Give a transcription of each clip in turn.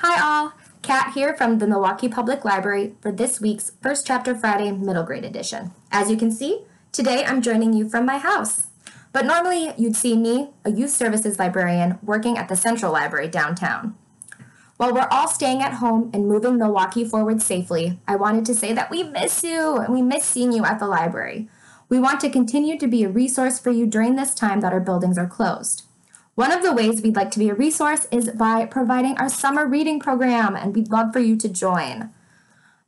Hi all, Kat here from the Milwaukee Public Library for this week's First Chapter Friday Middle Grade Edition. As you can see, today I'm joining you from my house. But normally you'd see me, a youth services librarian, working at the Central Library downtown. While we're all staying at home and moving Milwaukee forward safely, I wanted to say that we miss you and we miss seeing you at the library. We want to continue to be a resource for you during this time that our buildings are closed. One of the ways we'd like to be a resource is by providing our summer reading program, and we'd love for you to join.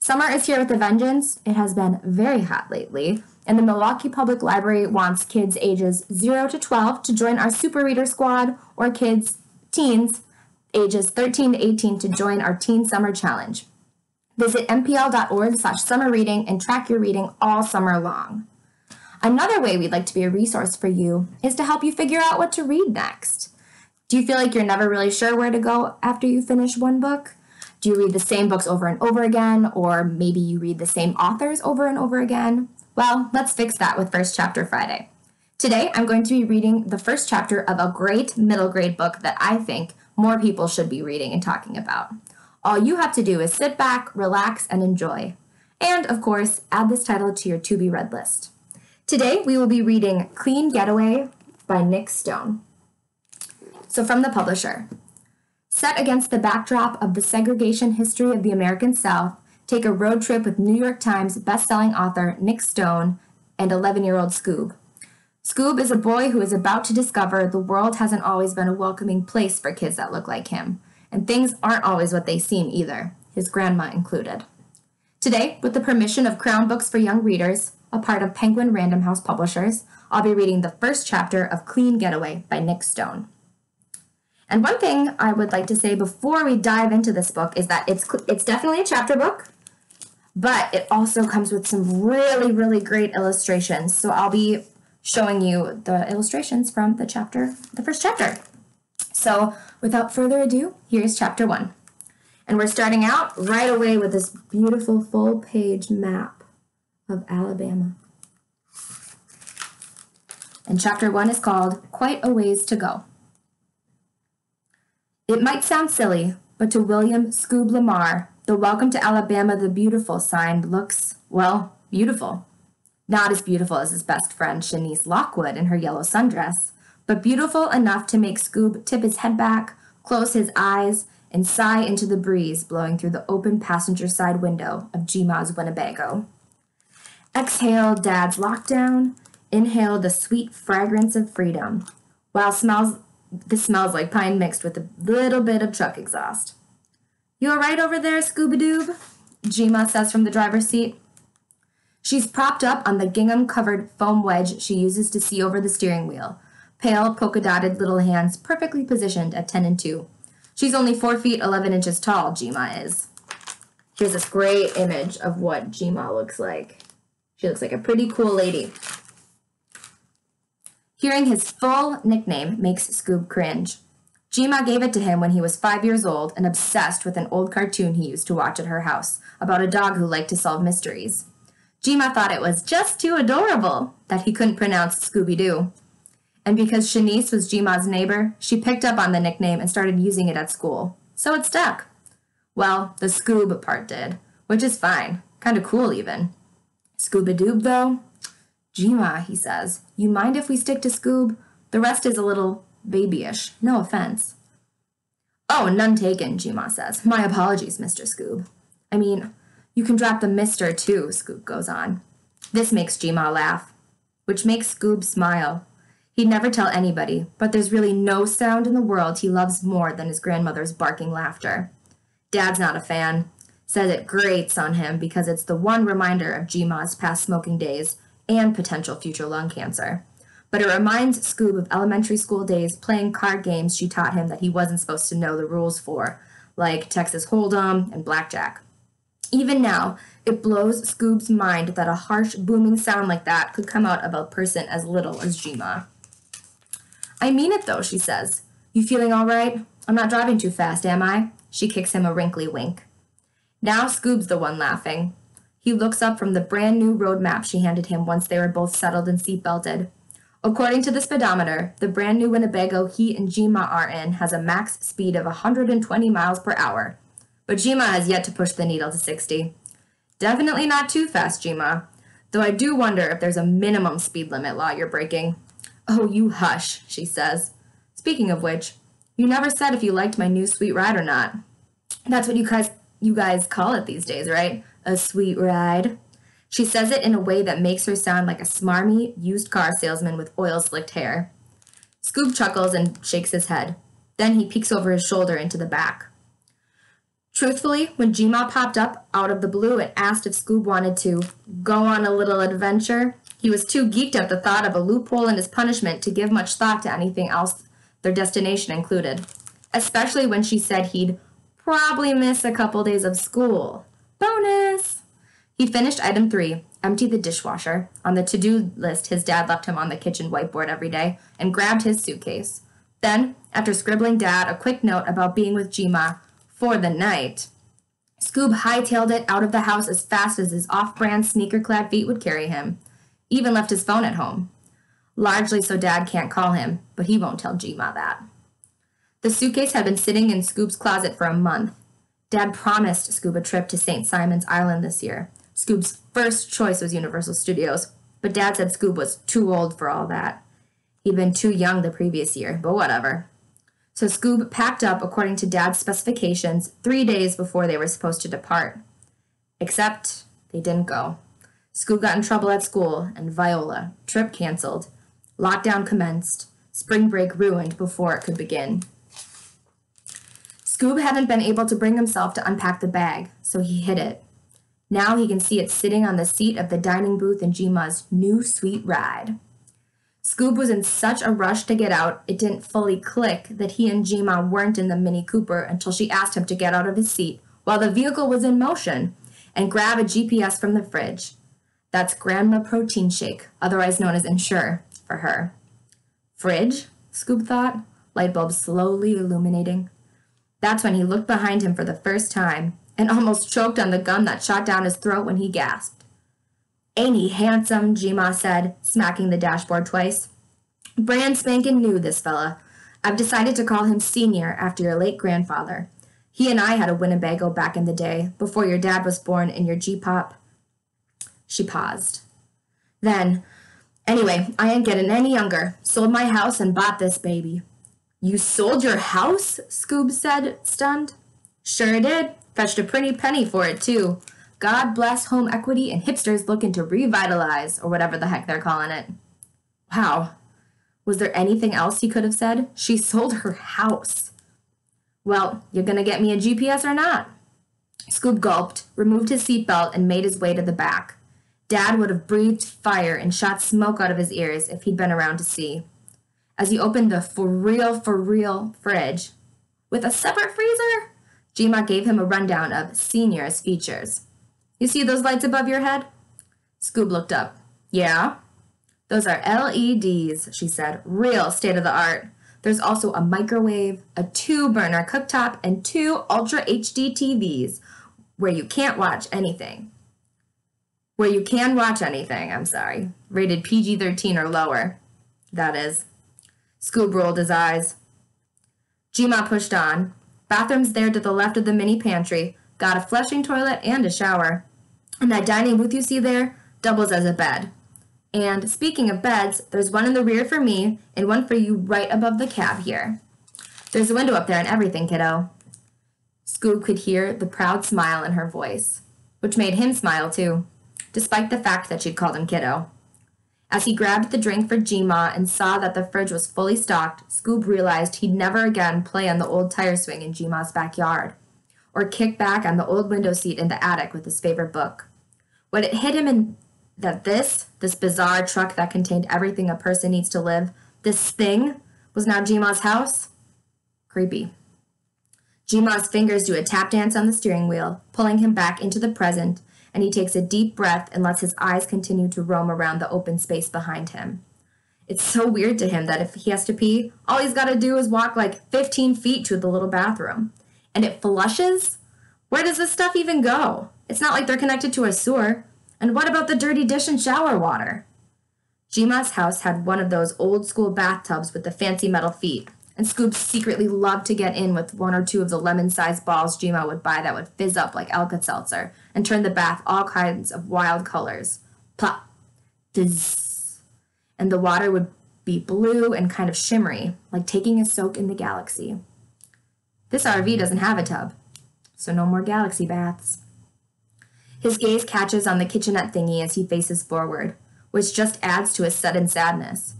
Summer is here with a vengeance. It has been very hot lately, and the Milwaukee Public Library wants kids ages 0 to 12 to join our Super Reader Squad, or teens, ages 13 to 18 to join our Teen Summer Challenge. Visit mpl.org/summer reading and track your reading all summer long. Another way we'd like to be a resource for you is to help you figure out what to read next. Do you feel like you're never really sure where to go after you finish one book? Do you read the same books over and over again, or maybe you read the same authors over and over again? Well, let's fix that with First Chapter Friday. Today, I'm going to be reading the first chapter of a great middle grade book that I think more people should be reading and talking about. All you have to do is sit back, relax, and enjoy. And, of course, add this title to your to-be-read list. Today, we will be reading Clean Getaway by Nic Stone. So from the publisher. Set against the backdrop of the segregation history of the American South, take a road trip with New York Times best-selling author Nic Stone and 11-year-old Scoob. Scoob is a boy who is about to discover the world hasn't always been a welcoming place for kids that look like him, and things aren't always what they seem either, his grandma included. Today, with the permission of Crown Books for Young Readers, a part of Penguin Random House Publishers, I'll be reading the first chapter of Clean Getaway by Nic Stone. And one thing I would like to say before we dive into this book is that it's definitely a chapter book, but it also comes with some really, really great illustrations. So I'll be showing you the illustrations from the first chapter. So without further ado, here's chapter 1. And we're starting out right away with this beautiful full-page map of Alabama. And chapter 1 is called Quite a Ways to Go. It might sound silly, but to William Scoob Lamar, the Welcome to Alabama the Beautiful sign looks, well, beautiful. Not as beautiful as his best friend Shanice Lockwood in her yellow sundress, but beautiful enough to make Scoob tip his head back, close his eyes, and sigh into the breeze blowing through the open passenger side window of G-Ma's Winnebago. Exhale Dad's lockdown, inhale the sweet fragrance of freedom, while this smells like pine mixed with a little bit of truck exhaust. You all right over there, Scooby-Doob? G-Ma says from the driver's seat. She's propped up on the gingham-covered foam wedge she uses to see over the steering wheel, pale, polka-dotted little hands perfectly positioned at 10 and 2. She's only 4 feet 11 inches tall, G-Ma is. Here's this great image of what G-Ma looks like. She looks like a pretty cool lady. Hearing his full nickname makes Scoob cringe. G-Ma gave it to him when he was 5 years old and obsessed with an old cartoon he used to watch at her house about a dog who liked to solve mysteries. G-Ma thought it was just too adorable that he couldn't pronounce Scooby-Doo. And because Shanice was G-Ma's neighbor, she picked up on the nickname and started using it at school. So it stuck. Well, the Scoob part did, which is fine. Kind of cool, even. Scooby-Doob, though? G-Ma, he says, you mind if we stick to Scoob? The rest is a little babyish. No offense. Oh, none taken, G-Ma says. My apologies, Mr. Scoob. I mean, you can drop the Mr. too, Scoob goes on. This makes G-Ma laugh, which makes Scoob smile. He'd never tell anybody, but there's really no sound in the world he loves more than his grandmother's barking laughter. Dad's not a fan. Says it grates on him because it's the one reminder of G-Ma's past smoking days and potential future lung cancer. But it reminds Scoob of elementary school days playing card games she taught him that he wasn't supposed to know the rules for, like Texas Hold'em and blackjack. Even now, it blows Scoob's mind that a harsh, booming sound like that could come out of a person as little as G-Ma. I mean it, though, she says. You feeling all right? I'm not driving too fast, am I? She kicks him a wrinkly wink. Now Scoob's the one laughing. He looks up from the brand new road map she handed him once they were both settled and seatbelted. According to the speedometer, the brand new Winnebago he and G-Ma are in has a max speed of 120 miles per hour. But Jima has yet to push the needle to 60. Definitely not too fast, Jima. Though I do wonder if there's a minimum speed limit law you're breaking. Oh, you hush, she says. Speaking of which, you never said if you liked my new sweet ride or not. That's what you guys call it these days, right? A sweet ride. She says it in a way that makes her sound like a smarmy used car salesman with oil-slicked hair. Scoob chuckles and shakes his head. Then he peeks over his shoulder into the back. Truthfully, when Jima popped up out of the blue and asked if Scoob wanted to go on a little adventure, he was too geeked at the thought of a loophole in his punishment to give much thought to anything else their destination included, especially when she said he'd probably miss a couple days of school. Bonus! He finished item 3, empty the dishwasher. On the to-do list his dad left him on the kitchen whiteboard every day, and grabbed his suitcase. Then, after scribbling Dad a quick note about being with Jima for the night, Scoob hightailed it out of the house as fast as his off-brand sneaker-clad feet would carry him. Even left his phone at home. Largely so Dad can't call him, but he won't tell Jima that. The suitcase had been sitting in Scoob's closet for a month. Dad promised Scoob a trip to St. Simon's Island this year. Scoob's first choice was Universal Studios, but Dad said Scoob was too old for all that. He'd been too young the previous year, but whatever. So Scoob packed up according to Dad's specifications 3 days before they were supposed to depart. Except they didn't go. Scoob got in trouble at school, and Viola, trip canceled. Lockdown commenced. Spring break ruined before it could begin. Scoob hadn't been able to bring himself to unpack the bag, so he hid it. Now he can see it sitting on the seat of the dining booth in Jima's new sweet ride. Scoob was in such a rush to get out, it didn't fully click that he and Jima weren't in the Mini Cooper until she asked him to get out of his seat while the vehicle was in motion and grab a GPS from the fridge. That's Grandma Protein Shake, otherwise known as Ensure, for her. Fridge? Scoob thought, light bulb slowly illuminating. That's when he looked behind him for the first time and almost choked on the gum that shot down his throat when he gasped. Ain't he handsome, Jima said, smacking the dashboard twice. Brand spankin' new, this fella. I've decided to call him Senior after your late grandfather. He and I had a Winnebago back in the day, before your dad was born in your G-pop. She paused. Then, anyway, I ain't getting any younger. Sold my house and bought this baby. You sold your house? Scoob said, stunned. Sure did. Fetched a pretty penny for it, too. God bless home equity and hipsters looking to revitalize, or whatever the heck they're calling it. Wow. Was there anything else he could have said? She sold her house. Well, you're gonna get me a GPS or not? Scoob gulped, removed his seatbelt, and made his way to the back. Dad would have breathed fire and shot smoke out of his ears if he'd been around to see. As he opened the for real fridge, with a separate freezer, Jima gave him a rundown of Senior's features. You see those lights above your head? Scoob looked up. Yeah? Those are LEDs, she said. Real state-of-the-art. There's also a microwave, a 2-burner cooktop, and 2 Ultra HD TVs where you can't watch anything. Where you can watch anything, Rated PG-13 or lower. That is. Scoob rolled his eyes. Jima pushed on. Bathroom's there to the left of the mini pantry. Got a flushing toilet and a shower. And that dining booth you see there doubles as a bed. And speaking of beds, there's one in the rear for me and one for you right above the cab here. There's a window up there and everything, kiddo. Scoob could hear the proud smile in her voice, which made him smile too, despite the fact that she'd called him kiddo. As he grabbed the drink for Jima and saw that the fridge was fully stocked, Scoob realized he'd never again play on the old tire swing in Jima's backyard, or kick back on the old window seat in the attic with his favorite book. When it hit him in that this bizarre truck that contained everything a person needs to live, this thing, was now Jima's house? Creepy. Jima's fingers do a tap dance on the steering wheel, pulling him back into the present, and he takes a deep breath and lets his eyes continue to roam around the open space behind him. It's so weird to him that if he has to pee, all he's got to do is walk like 15 feet to the little bathroom. And it flushes? Where does this stuff even go? It's not like they're connected to a sewer. And what about the dirty dish and shower water? Jima's house had one of those old-school bathtubs with the fancy metal feet, And Scoob secretly loved to get in with one or two of the lemon-sized balls Gma would buy that would fizz up like Alka-Seltzer and turn the bath all kinds of wild colors. Plop, fizz. And the water would be blue and kind of shimmery, like taking a soak in the galaxy. This RV doesn't have a tub, so no more galaxy baths. His gaze catches on the kitchenette thingy as he faces forward, which just adds to his sudden sadness.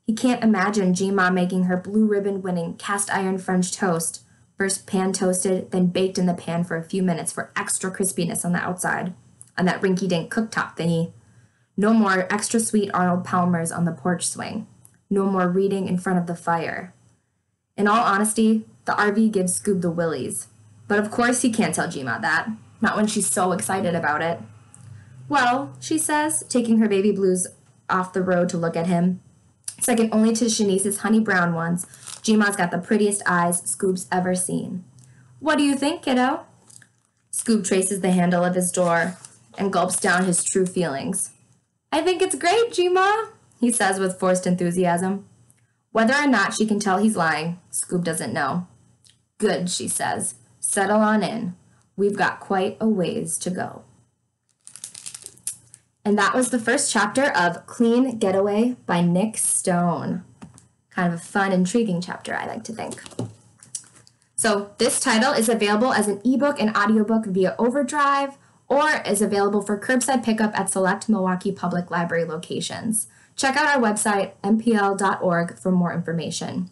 He can't imagine Gma making her blue ribbon-winning cast-iron French toast, first pan-toasted, then baked in the pan for a few minutes for extra crispiness on the outside, on that rinky-dink cooktop thingy. No more extra sweet Arnold Palmers on the porch swing. No more reading in front of the fire. In all honesty, the RV gives Scoob the willies. But of course he can't tell Gma that, not when she's so excited about it. Well, she says, taking her baby blues off the road to look at him. Second only to Shanice's honey brown ones, Gma's got the prettiest eyes Scoob's ever seen. What do you think, kiddo? Scoob traces the handle of his door and gulps down his true feelings. I think it's great, Gma, he says with forced enthusiasm. Whether or not she can tell he's lying, Scoob doesn't know. Good, she says. Settle on in. We've got quite a ways to go. And that was the first chapter of Clean Getaway by Nic Stone. Kind of a fun, intriguing chapter, I like to think. So this title is available as an ebook and audiobook via Overdrive, or is available for curbside pickup at select Milwaukee Public Library locations. Check out our website, mpl.org, for more information.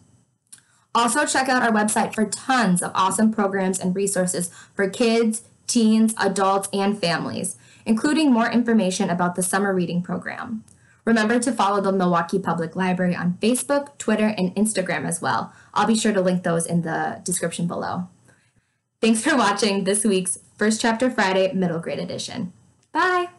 Also, check out our website for tons of awesome programs and resources for kids, teens, adults, and families, including more information about the summer reading program. Remember to follow the Milwaukee Public Library on Facebook, Twitter, and Instagram as well. I'll be sure to link those in the description below. Thanks for watching this week's First Chapter Friday Middle Grade Edition. Bye!